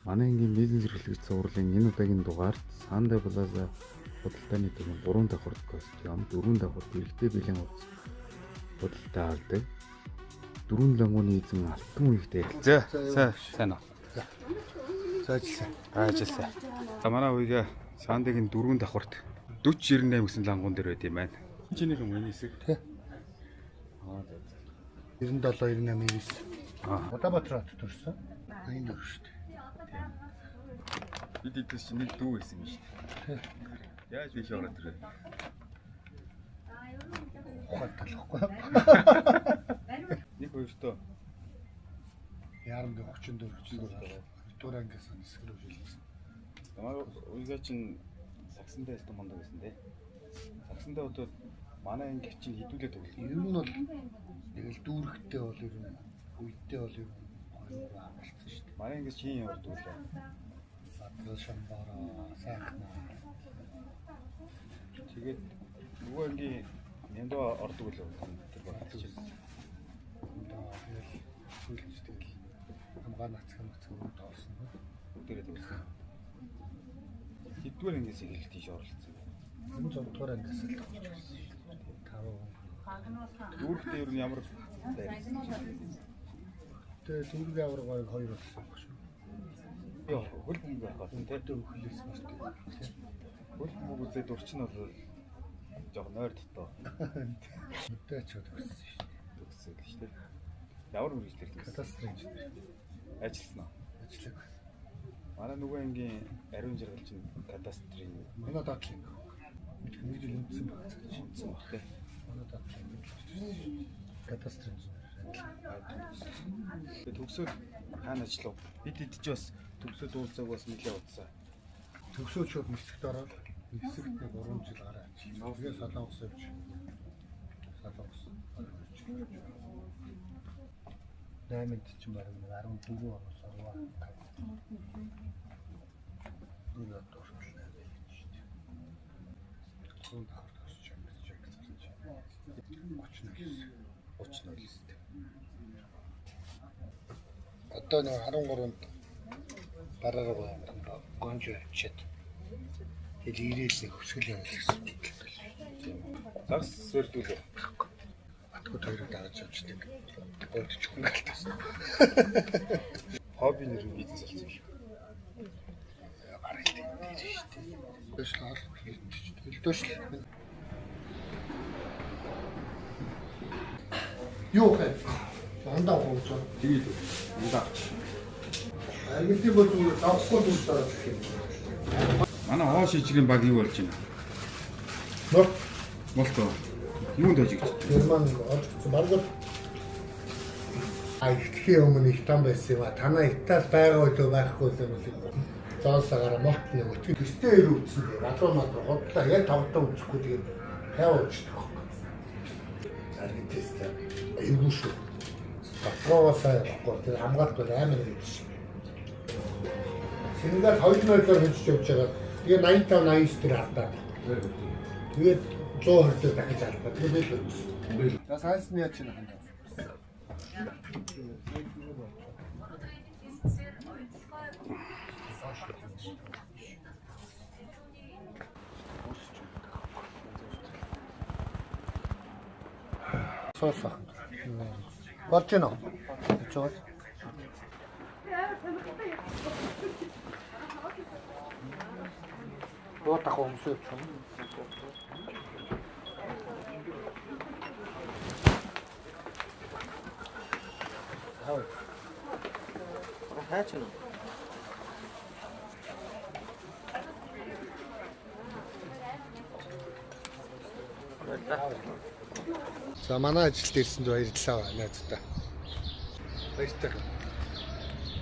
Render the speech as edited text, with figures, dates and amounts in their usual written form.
Манай ингийн бизнес эрхлэгч цувралын энэ удаагийн дугаард Sunday Plaza худалдааны төвийн 3 давхар костюм, 4 давхар эрэгтэй бэлэн утас худалдаа авдаг. 4 лангууны эзэн алтан үеигтэй ярилцаа. Сайн уу? Ажилласан. Манай үеигээ Sunday-гийн 4 давхарт 40-98 гэсэн лангуун дээр байд юм байна. Чинийх юм энэ хэсэг. Тий. 97-98-9. Удаабаатар хот төрсөн. Энэ дөр шүү дээ. Бид эдээс чинь нэг дүү байсан юм шүү дээ. Яаж биш ороод ирээ. Ухаал талахгүй. Нэг хоёртоо Яарам 34 Дөрөнгөөс нисгэр үжилсэн. Манай үеигээ чинь сагсантай хэвээр мундаг байсан тий. Сагсантай одоо манай анги чинь хідүүлээ төглөө. Ер нь бол нэг л дүүрэгтэй бол ер нь үйдтэй бол ер нь гоё амгалцсан шүү дээ. Манай анги чинь ямар төглөө. Бадрал шамбараа сайхна. Тэгээд нөгөө анги няндаа ордог үлээ тэр багт чинь. Тэгэл сүлж тэгэл хамгаа нацгах руу доосон. Бүгдээрээ төглөө. Хэдвэр ангиас эхэлж тийш оролцсон. Энэ 6 дугаар ангиас л болж байсан шүү дээ. 5. Дүүрэгтэй ер нь ямар Тэгээд дүүргийн авраг гоё 2 болсон баг шүү. Яа, хөл бөмбөг байх байна тий. Тэр хөлөөс мөртэй. Хөл бөмбөг үзээд урчин бол жоо нойр дотоо. Өдөөч төгссөн шүү дээ. Төгссөн л шүү дээ. Ямар мэрэгчлэр төгссөн? Катастроф Ажилласан уу? ажиллаг. Манай нөгөө ангийн ариун жаргал чинь кадастрын Манай дадлын нэг жил үндсэн баг гэж үнсэн баг тий. манай дадлын катастроф. Тэгээд төгсөөд хаана ажиллав? Бид хэд ч бас төгсөөд уулзааг бас нэлээд удаа. Төгсөөд шууд нисгт ороод нисгт нэг 3 жил гараа ажиллав. Тэгээд Солонгос явж Солонгос 8-нд ч юм бараг 14 оноос орваа. Нэг дуртай байж шүү дээ. Тэгвэл хавар тосч юм гэж зарч. 30 өстэй. Одоо нэг 13-нд бараараа гонж авчиад тэгэл ирээл хөсгөл явуулах гэсэн. Загс сэрдүүлээ. Атгуу төрөд дааж авчдаг. Бодчих хүн галтасан. Хобби нэр бизнес болсон юм шүү. Барай тийм шүү дээ. Төсөл төлдөөшл. Юу хэ? Андаа хооцоо. Тэгээд ундаа. Альбити бол зүгээр давсгүй дүүсээр гэх юм. Манай хоош ижгийн баг юу болж байна? Молто. Юунд дэж гэж? Герман орчихсон маргал. Ихтгэхийн өмнө их там байсан юм а. Танаа Итали байгаа уу байхгүй л юм уу? Зоосагаараа молт нэг өтгөн гэртээ ирүү үтсэн. Радуу мад хотлоо яг тавтаа үсэхгүй тэгээд хайвуулчихдаг. Аргитест эвгүй шүү. Батроосаа явахгүй тэр хамгаалт бол амар гэж. Сэнгээр 2-0-оор хожиж явж байгаа. Тэгээ 85-89 тэр алдаа. Тэгээд 120-оор дахиж алдаа. Тэгээд л үгүй. За сайнсны яа чинь хандаа. Сосоо. Болж гэнэ үү? Чоос. Боотах өмсөв юм. Хаа. Хаач нь. За манай ажилд ирсэнд баярлалаа найзтай. Баяртай.